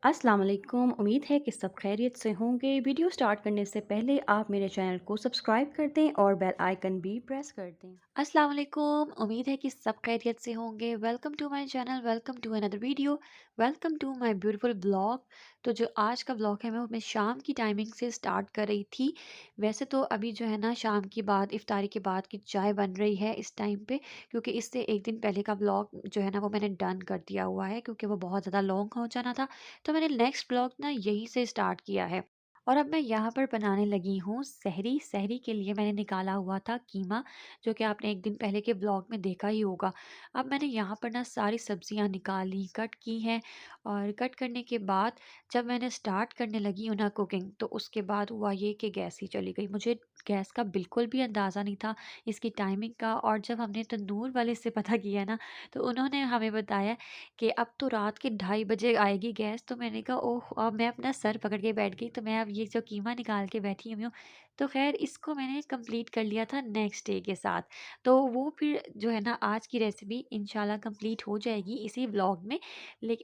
अस्सलाम वालेकुम। उम्मीद है कि सब खैरियत से होंगे। वीडियो स्टार्ट करने से पहले आप मेरे चैनल को सब्सक्राइब कर दें और बेल आइकन भी प्रेस कर दें। अस्सलाम वालेकुम। उम्मीद है कि सब खैरियत से होंगे। Welcome to my channel, welcome to another video, welcome to my beautiful blog. तो जो आज का ब्लॉग है मैं शाम की टाइमिंग से स्टार्ट कर रही थी। वैसे तो अभी जो है ना शाम की बाद इफ्तारी के बाद की चाय बन रही है इस टाइम पे, क्योंकि इससे एक दिन पहले का ब्लॉग जो है ना वो मैंने डन कर दिया हुआ है, क्योंकि वो बहुत ज़्यादा लॉन्ग हो जाना था। तो मैंने नेक्स्ट ब्लॉग ना यहीं से स्टार्ट किया है। और अब मैं यहाँ पर बनाने लगी हूँ सहरी। सहरी के लिए मैंने निकाला हुआ था कीमा, जो कि आपने एक दिन पहले के ब्लॉग में देखा ही होगा। अब मैंने यहाँ पर ना सारी सब्जियाँ निकाली, कट की हैं, और कट करने के बाद जब मैंने स्टार्ट करने लगी हूँ ना कुकिंग, तो उसके बाद हुआ ये कि गैस ही चली गई। मुझे गैस का बिल्कुल भी अंदाज़ा नहीं था, इसकी टाइमिंग का। और जब हमने तंदूर वाले से पता किया ना, तो उन्होंने हमें बताया कि अब तो रात के 2:30 बजे आएगी गैस। तो मैंने कहा ओह! अब मैं अपना सर पकड़ के बैठ गई। तो मैं अब ये जो कीमा निकाल के बैठी हुई हूँ, तो ख़ैर इसको मैंने कंप्लीट कर लिया था नेक्स्ट डे के साथ। तो वो फिर जो है ना आज की रेसिपी इंशाल्लाह कंप्लीट हो जाएगी इसी व्लॉग में।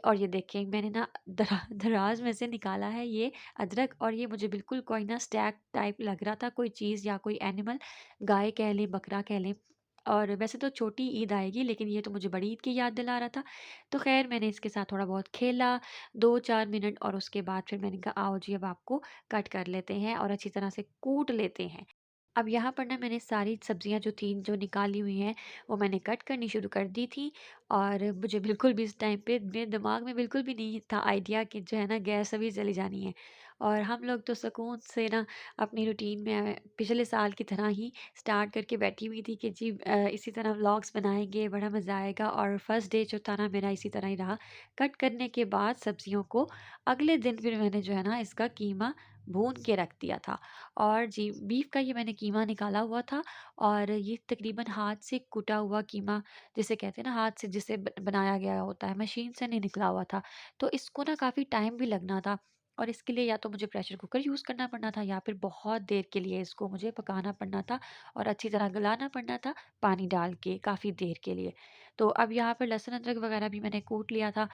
और ये देखें मैंने ना दराज में से निकाला है ये अदरक, और ये मुझे बिल्कुल कोई ना स्टैक टाइप लग रहा था, कोई चीज़ या कोई एनिमल, गाय कह लें, बकरा कह लें। और वैसे तो छोटी ईद आएगी, लेकिन ये तो मुझे बड़ी ईद की याद दिला रहा था। तो ख़ैर मैंने इसके साथ थोड़ा बहुत खेला 2-4 मिनट, और उसके बाद फिर मैंने कहा आओ जी अब आपको कट कर लेते हैं और अच्छी तरह से कूट लेते हैं। अब यहाँ पर ना मैंने सारी सब्जियाँ जो थी, जो निकाली हुई हैं, वो मैंने कट करनी शुरू कर दी थी। और मुझे बिल्कुल भी इस टाइम पे मेरे दिमाग में बिल्कुल भी नहीं था आइडिया कि जो है ना गैस अभी चली जानी है। और हम लोग तो सुकून से ना अपनी रूटीन में पिछले साल की तरह ही स्टार्ट करके बैठी हुई थी कि जी इसी तरह व्लॉग्स बनाएंगे, बड़ा मज़ा आएगा। और फर्स्ट डे जो था ना मेरा इसी तरह ही रहा। कट करने के बाद सब्जियों को अगले दिन फिर मैंने जो है ना इसका कीमा भून के रख दिया था। और जी, बीफ का ये मैंने कीमा निकाला हुआ था। और ये तकरीबन हाथ से कुटा हुआ कीमा, जिसे कहते हैं ना हाथ से जिसे बनाया गया होता है, मशीन से नहीं निकला हुआ था। तो इसको ना काफ़ी टाइम भी लगना था, और इसके लिए या तो मुझे प्रेशर कुकर यूज़ करना पड़ना था, या फिर बहुत देर के लिए इसको मुझे पकाना पड़ना था और अच्छी तरह गलाना पड़ना था पानी डाल के काफ़ी देर के लिए। तो अब यहाँ पर लहसुन अदरक वगैरह भी मैंने कूट लिया था।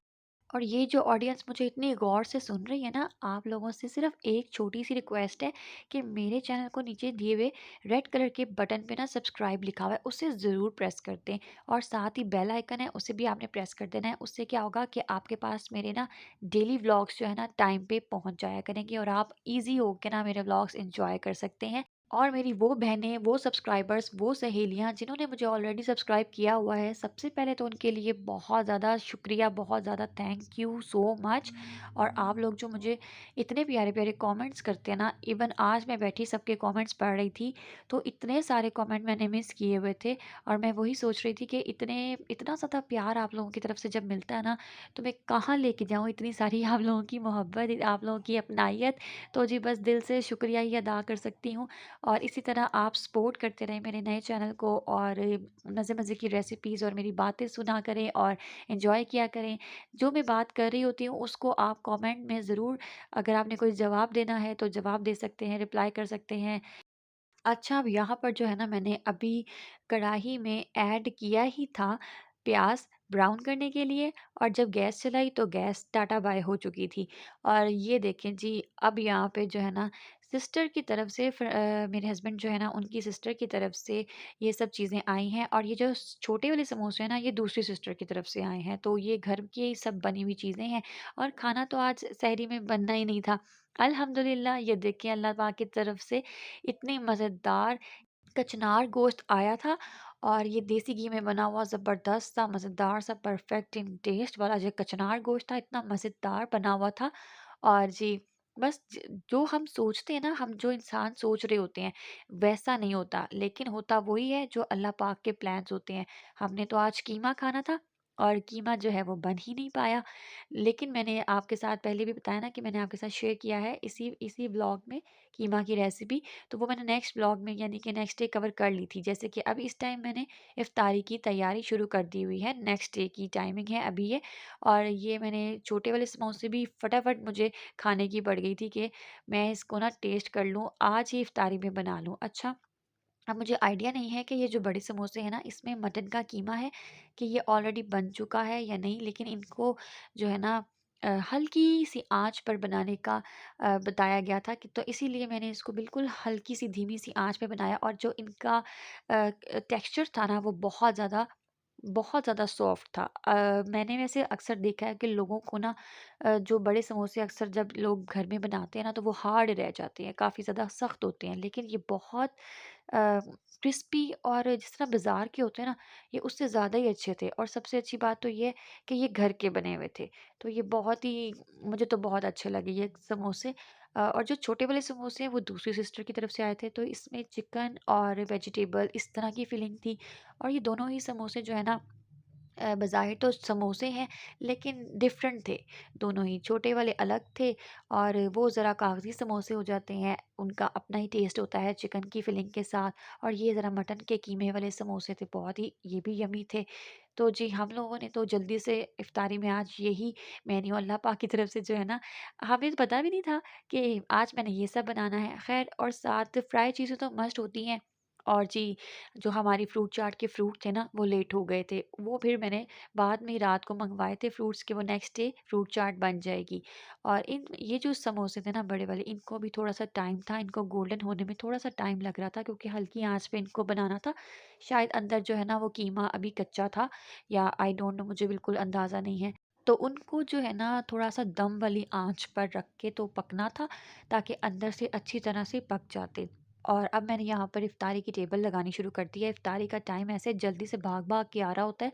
और ये जो ऑडियंस मुझे इतनी गौर से सुन रही है ना, आप लोगों से सिर्फ एक छोटी-सी रिक्वेस्ट है कि मेरे चैनल को नीचे दिए हुए रेड कलर के बटन पे ना सब्सक्राइब लिखा हुआ है, उसे ज़रूर प्रेस कर दें। और साथ ही बेल आइकन है, उसे भी आपने प्रेस कर देना है। उससे क्या होगा कि आपके पास मेरे ना डेली व्लॉग्स जो है ना टाइम पे पहुँच जाया करेंगे, और आप ईज़ी हो के ना मेरे व्लॉग्स एन्जॉय कर सकते हैं। और मेरी वो बहनें, वो सब्सक्राइबर्स, वो सहेलियाँ जिन्होंने मुझे ऑलरेडी सब्सक्राइब किया हुआ है, सबसे पहले तो उनके लिए बहुत ज़्यादा शुक्रिया, बहुत ज़्यादा थैंक यू सो मच। और आप लोग जो मुझे इतने प्यारे-प्यारे कमेंट्स करते हैं ना, इवन आज मैं बैठी सबके कमेंट्स पढ़ रही थी, तो इतने सारे कमेंट मैंने मिस किए हुए थे। और मैं वही सोच रही थी कि इतना ज़्यादा प्यार आप लोगों की तरफ से जब मिलता है ना, तो मैं कहाँ लेके जाऊँ इतनी सारी आप लोगों की मोहब्बत, आप लोगों की अपनाइत। तो जी बस दिल से शुक्रिया ही अदा कर सकती हूँ। और इसी तरह आप सपोर्ट करते रहें मेरे नए चैनल को, और मज़े-मज़े की रेसिपीज़ और मेरी बातें सुना करें और एन्जॉय किया करें। जो मैं बात कर रही होती हूँ उसको आप कमेंट में ज़रूर, अगर आपने कोई जवाब देना है तो जवाब दे सकते हैं, रिप्लाई कर सकते हैं। अच्छा, अब यहाँ पर जो है ना मैंने अभी कढ़ाई में ऐड किया ही था प्याज़ ब्राउन करने के लिए, और जब गैस चलाई तो गैस टाटा बाय हो चुकी थी। और ये देखें जी, अब यहाँ पे जो है ना सिस्टर की तरफ से मेरे हस्बैंड जो है ना उनकी सिस्टर की तरफ से ये सब चीज़ें आई हैं। और ये जो छोटे वाले समोसे हैं ना, ये दूसरी सिस्टर की तरफ से आए हैं। तो ये घर की ही सब बनी हुई चीज़ें हैं। और खाना तो आज सहरी में बनना ही नहीं था। अल्हम्दुलिल्लाह, ये देखिए अल्लाह पाक की तरफ से इतनी मज़ेदार कचनार गोश्त आया था। और ये देसी घी में बना हुआ ज़बरदस्त सा मज़ेदार सा परफेक्ट इन टेस्ट वाला जो कचनार गोश्त था, इतना मज़ेदार बना हुआ था। और जी बस जो हम सोचते हैं ना, हम जो इंसान सोच रहे होते हैं वैसा नहीं होता, लेकिन होता वही है जो अल्लाह पाक के प्लान्स होते हैं। हमने तो आज कीमा खाना था, और कीमा जो है वो बन ही नहीं पाया। लेकिन मैंने आपके साथ पहले भी बताया ना कि मैंने आपके साथ शेयर किया है इसी इसी ब्लॉग में कीमा की रेसिपी। तो वो मैंने नेक्स्ट ब्लॉग में यानी कि नेक्स्ट डे कवर कर ली थी। जैसे कि अब इस टाइम मैंने इफ्तारी की तैयारी शुरू कर दी हुई है, नेक्स्ट डे की टाइमिंग है अभी ये। और ये मैंने छोटे वाले समोसे भी फटाफट मुझे खाने की पड़ गई थी कि मैं इसको ना टेस्ट कर लूँ, आज ही इफ्तारी में बना लूँ। अच्छा, अब मुझे आइडिया नहीं है कि ये जो बड़े समोसे हैं ना, इसमें मटन का कीमा है कि ये ऑलरेडी बन चुका है या नहीं, लेकिन इनको जो है ना हल्की-सी आँच पर बनाने का बताया गया था कि तो इसीलिए मैंने इसको बिल्कुल हल्की-सी धीमी-सी आँच पे बनाया और जो इनका टेक्सचर था ना वो बहुत ज़्यादा सॉफ्ट था। मैंने वैसे अक्सर देखा है कि लोगों को ना जो बड़े समोसे अक्सर जब लोग घर में बनाते हैं ना तो वो हार्ड रह जाते हैं, काफ़ी ज़्यादा सख्त होते हैं। लेकिन ये बहुत क्रिस्पी और जिस तरह बाज़ार के होते हैं ना, ये उससे ज़्यादा ही अच्छे थे और सबसे अच्छी बात तो ये है कि ये घर के बने हुए थे। तो ये बहुत ही मुझे तो बहुत अच्छे लगे ये समोसे। और जो छोटे वाले समोसे हैं वो दूसरी सिस्टर की तरफ से आए थे, तो इसमें चिकन और वेजिटेबल इस तरह की फीलिंग थी। और ये दोनों ही समोसे जो है ना बज़ाहिर तो समोसे हैं, लेकिन डिफ़रेंट थे। दोनों ही छोटे वाले अलग थे और वो ज़रा कागज़ी समोसे हो जाते हैं, उनका अपना ही टेस्ट होता है चिकन की फ़िलिंग के साथ। और ये ज़रा मटन के कीमे वाले समोसे थे, बहुत ही ये भी यम्मी थे। तो जी, हम लोगों ने तो जल्दी से इफ्तारी में आज यही मेन्यू अल्लाह पाक की तरफ से जो है ना, हमें तो पता भी नहीं था कि आज मैंने ये सब बनाना है। ख़ैर और साथ फ्राई चीज़ें तो मस्ट होती हैं। और जी, जो हमारी फ्रूट चाट के फ्रूट थे ना, वो लेट हो गए थे। वो फिर मैंने बाद में रात को मँगवाए थे फ्रूट्स के, वो नेक्स्ट डे फ्रूट चाट बन जाएगी। और इन ये जो समोसे थे ना बड़े वाले, इनको भी थोड़ा-सा टाइम था, इनको गोल्डन होने में थोड़ा-सा टाइम लग रहा था क्योंकि हल्की आँच पे इनको बनाना था। शायद अंदर जो है ना वो कीमा अभी कच्चा था या आई डोंट नो, मुझे बिल्कुल अंदाज़ा नहीं है। तो उनको जो है ना थोड़ा-सा दम वाली आँच पर रख के तो पकना था ताकि अंदर से अच्छी तरह से पक जाते। और अब मैंने यहाँ पर इफ्तारी की टेबल लगानी शुरू कर दी है। इफ्तारी का टाइम ऐसे जल्दी से भाग-भाग के आ रहा होता है।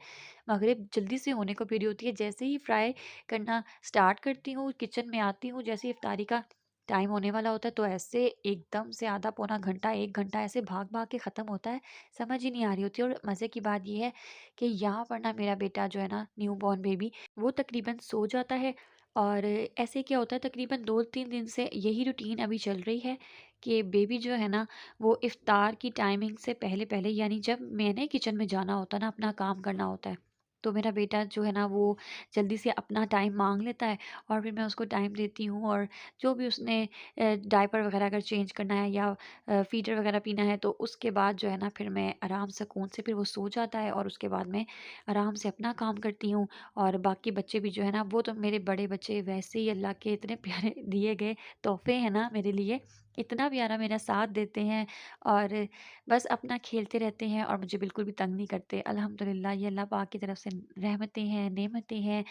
मगरिब जल्दी से होने को पूरी होती है। जैसे ही फ्राई करना स्टार्ट करती हूँ, किचन में आती हूँ, जैसे ही इफ्तारी का टाइम होने वाला होता है, तो ऐसे एकदम से आधा पौना घंटा, 1 घंटा ऐसे भाग-भाग के ख़त्म होता है, समझ ही नहीं आ रही होती है। और मज़े की बात ये है कि यहाँ पर ना मेरा बेटा जो है ना, न्यू बॉर्न बेबी, वो तकरीबन सो जाता है। और ऐसे क्या होता है, तकरीबन 2-3 दिन से यही रूटीन अभी चल रही है कि बेबी जो है ना वो इफ्तार की टाइमिंग से पहले-पहले, यानी जब मैंने किचन में जाना होता है ना, अपना काम करना होता है, तो मेरा बेटा जो है ना वो जल्दी से अपना टाइम माँग लेता है और फिर मैं उसको टाइम देती हूँ। और जो भी उसने डायपर वग़ैरह अगर चेंज करना है या फ़ीडर वग़ैरह पीना है, तो उसके बाद जो है ना फिर मैं आराम सुकून से, फिर वो सो जाता है और उसके बाद मैं आराम से अपना काम करती हूँ। और बाकी बच्चे भी जो है ना, वो तो मेरे बड़े बच्चे वैसे ही अल्लाह के इतने प्यारे दिए गए तोहफ़े हैं ना मेरे लिए, इतना प्यारा मेरा साथ देते हैं और बस अपना खेलते रहते हैं और मुझे बिल्कुल भी तंग नहीं करते। अल्हम्दुलिल्लाह, ये अल्लाह पाक की तरफ से रहमतें हैं, नेमतें हैं,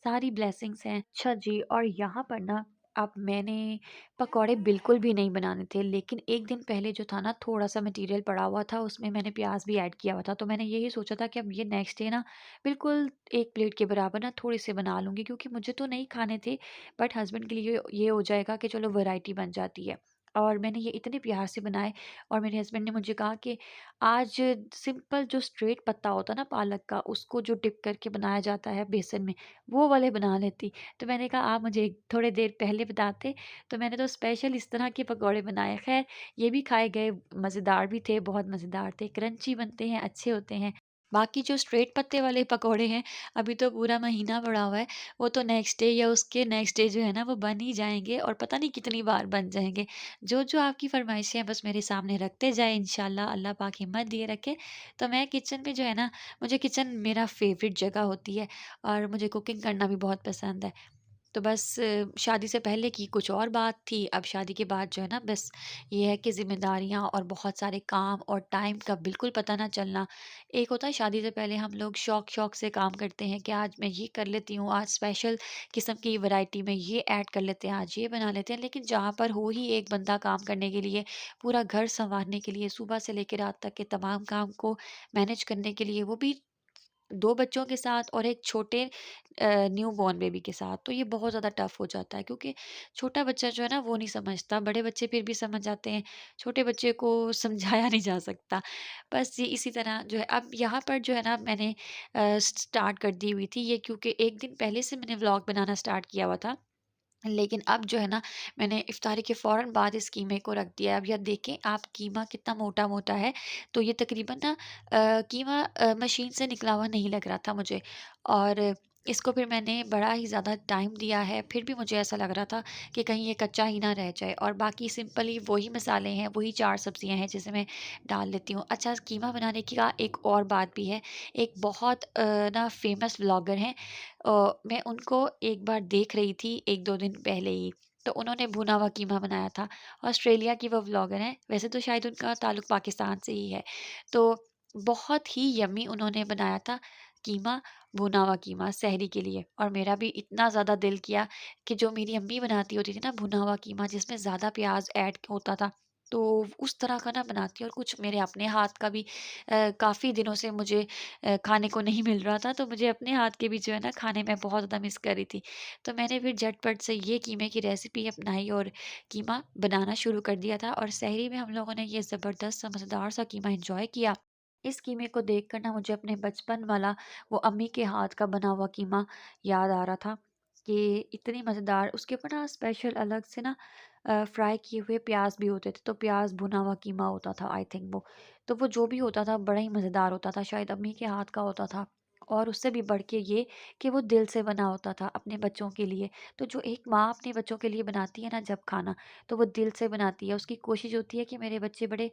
सारी ब्लेसिंग्स हैं। अच्छा जी, और यहाँ पर ना अब मैंने पकौड़े बिल्कुल भी नहीं बनाने थे, लेकिन एक दिन पहले जो था ना थोड़ा-सा मटीरियल पड़ा हुआ था, उसमें मैंने प्याज़ भी ऐड किया हुआ था। तो मैंने यही सोचा था कि अब ये नेक्स्ट डे ना बिल्कुल 1 प्लेट के बराबर ना थोड़े-से बना लूँगी, क्योंकि मुझे तो नहीं खाने थे, बट हस्बैंड के लिए ये हो जाएगा कि चलो वैरायटी बन जाती है। और मैंने ये इतने प्यार से बनाए और मेरे हस्बैंड ने मुझे कहा कि आज सिंपल जो स्ट्रेट पत्ता होता है ना पालक का, उसको जो डिप करके बनाया जाता है बेसन में, वो वाले बना लेती। तो मैंने कहा आप मुझे थोड़ी देर पहले बताते, तो मैंने तो स्पेशल इस तरह के पकौड़े बनाए। ख़ैर ये भी खाए गए, मज़ेदार भी थे, बहुत मज़ेदार थे, क्रंची बनते हैं, अच्छे होते हैं। बाकी जो स्ट्रेट पत्ते वाले पकौड़े हैं, अभी तो पूरा महीना पड़ा हुआ है, वो तो नेक्स्ट डे या उसके नेक्स्ट डे जो है ना वो बन ही जाएँगे और पता नहीं कितनी बार बन जाएँगे। जो-जो आपकी फ़रमाइशें हैं बस मेरे सामने रखते जाएँ, इंशाल्लाह अल्लाह पाक हिम्मत दिए रखे। तो मैं किचन में जो है ना, मुझे किचन मेरा फ़ेवरेट जगह होती है और मुझे कुकिंग करना भी बहुत पसंद है। तो बस शादी से पहले की कुछ और बात थी, अब शादी के बाद जो है ना बस ये है कि ज़िम्मेदारियाँ और बहुत सारे काम और टाइम का बिल्कुल पता ना चलना। एक होता है शादी से पहले हम लोग शौक-शौक से काम करते हैं कि आज मैं ये कर लेती हूँ, आज स्पेशल किस्म की वैरायटी में ये ऐड कर लेते हैं, आज ये बना लेते हैं। लेकिन जहाँ पर हो ही एक बंदा काम करने के लिए, पूरा घर सँवारने के लिए, सुबह से लेके रात तक के तमाम काम को मैनेज करने के लिए, वो भी 2 बच्चों के साथ और एक छोटे न्यू बॉर्न बेबी के साथ, तो ये बहुत ज़्यादा टफ़ हो जाता है क्योंकि छोटा बच्चा जो है ना वो नहीं समझता, बड़े बच्चे फिर भी समझ जाते हैं, छोटे बच्चे को समझाया नहीं जा सकता। बस ये इसी तरह जो है अब यहाँ पर जो है ना मैंने स्टार्ट कर दी हुई थी ये, क्योंकि 1 दिन पहले से मैंने व्लॉग बनाना स्टार्ट किया हुआ था। लेकिन अब जो है ना मैंने इफ्तारी के फ़ौरन बाद इस कीमे को रख दिया है। अब यह देखें आप, कीमा कितना मोटा-मोटा है, तो ये तकरीबन ना कीमा मशीन से निकला हुआ नहीं लग रहा था मुझे। और इसको फिर मैंने बड़ा ही ज़्यादा टाइम दिया है, फिर भी मुझे ऐसा लग रहा था कि कहीं ये कच्चा ही ना रह जाए, और बाकी सिंपली वही मसाले हैं, वही 4 सब्ज़ियाँ हैं जिसे मैं डाल लेती हूँ। अच्छा, कीमा बनाने की का एक और बात भी है, एक बहुत ना फ़ेमस व्लॉगर हैं, मैं उनको एक बार देख रही थी 1-2 दिन पहले ही, तो उन्होंने भुना हुआ कीमा बनाया था। ऑस्ट्रेलिया की वो व्लॉगर हैं, वैसे तो शायद उनका ताल्लुक पाकिस्तान से ही है। तो बहुत ही यम्मी उन्होंने बनाया था कीमा, भुना हुआ कीमा सहरी के लिए, और मेरा भी इतना ज़्यादा दिल किया कि जो मेरी अम्मी बनाती होती थी ना भुना हुआ कीमा, जिसमें ज़्यादा प्याज़ ऐड होता था, तो उस तरह का ना बनाती, और कुछ मेरे अपने हाथ का भी काफ़ी दिनों से मुझे खाने को नहीं मिल रहा था, तो मुझे अपने हाथ के भी जो है ना खाने में बहुत ज़्यादा मिस कर रही थी। तो मैंने फिर झटपट से ये कीमे की रेसिपी अपनाई और कीमा बनाना शुरू कर दिया था, और सहरी में हम लोगों ने ये ज़बरदस्त सा मज़ेदार सा कीमा एन्जॉय किया। इस कीमे को देखकर ना मुझे अपने बचपन वाला वो अम्मी के हाथ का बना हुआ कीमा याद आ रहा था, कि इतनी मज़ेदार उसके ऊपर ना स्पेशल अलग से ना फ्राई किए हुए प्याज भी होते थे, तो प्याज भुना हुआ कीमा होता था आई थिंक वो। तो वो जो भी होता था बड़ा ही मज़ेदार होता था, शायद अम्मी के हाथ का होता था, और उससे भी बढ़ के ये कि वो दिल से बना होता था अपने बच्चों के लिए। तो जो एक माँ अपने बच्चों के लिए बनाती है ना जब खाना, तो वो दिल से बनाती है, उसकी कोशिश होती है कि मेरे बच्चे बड़े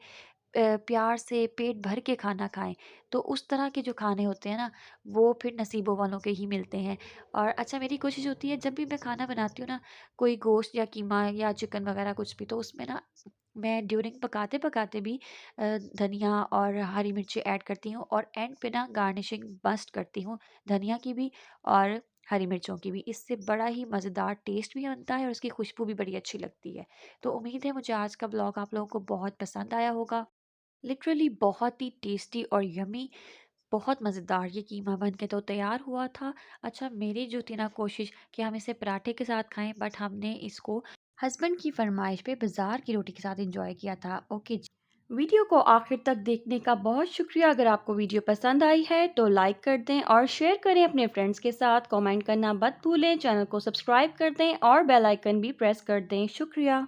प्यार से पेट भर के खाना खाएँ। तो उस तरह के जो खाने होते हैं ना, वो फिर नसीबों वालों के ही मिलते हैं। और अच्छा, मेरी कोशिश होती है जब भी मैं खाना बनाती हूँ ना, कोई गोश्त या कीमा या चिकन वग़ैरह कुछ भी, तो उसमें ना मैं ड्यूरिंग पकाते-पकाते भी धनिया और हरी मिर्ची ऐड करती हूँ, और एंड पे ना गार्निशिंग मस्ट करती हूँ, धनिया की भी और हरी मिर्चों की भी। इससे बड़ा ही मज़ेदार टेस्ट भी बनता है, और उसकी खुशबू भी बड़ी अच्छी लगती है। तो उम्मीद है मुझे आज का ब्लॉग आप लोगों को बहुत पसंद आया होगा। लिटरली बहुत ही टेस्टी और यम्मी, बहुत मज़ेदार ये कीमा बन के तो तैयार हुआ था। अच्छा, मेरी जो थी ना कोशिश कि हम इसे पराठे के साथ खाएँ, बट हमने इसको हस्बैंड की फ़रमाइश पे बाज़ार की रोटी के साथ एन्जॉय किया था। ओके जी। वीडियो को आखिर तक देखने का बहुत शुक्रिया। अगर आपको वीडियो पसंद आई है तो लाइक कर दें और शेयर करें अपने फ्रेंड्स के साथ। कमेंट करना मत भूलें, चैनल को सब्सक्राइब कर दें और बेल आइकन भी प्रेस कर दें। शुक्रिया।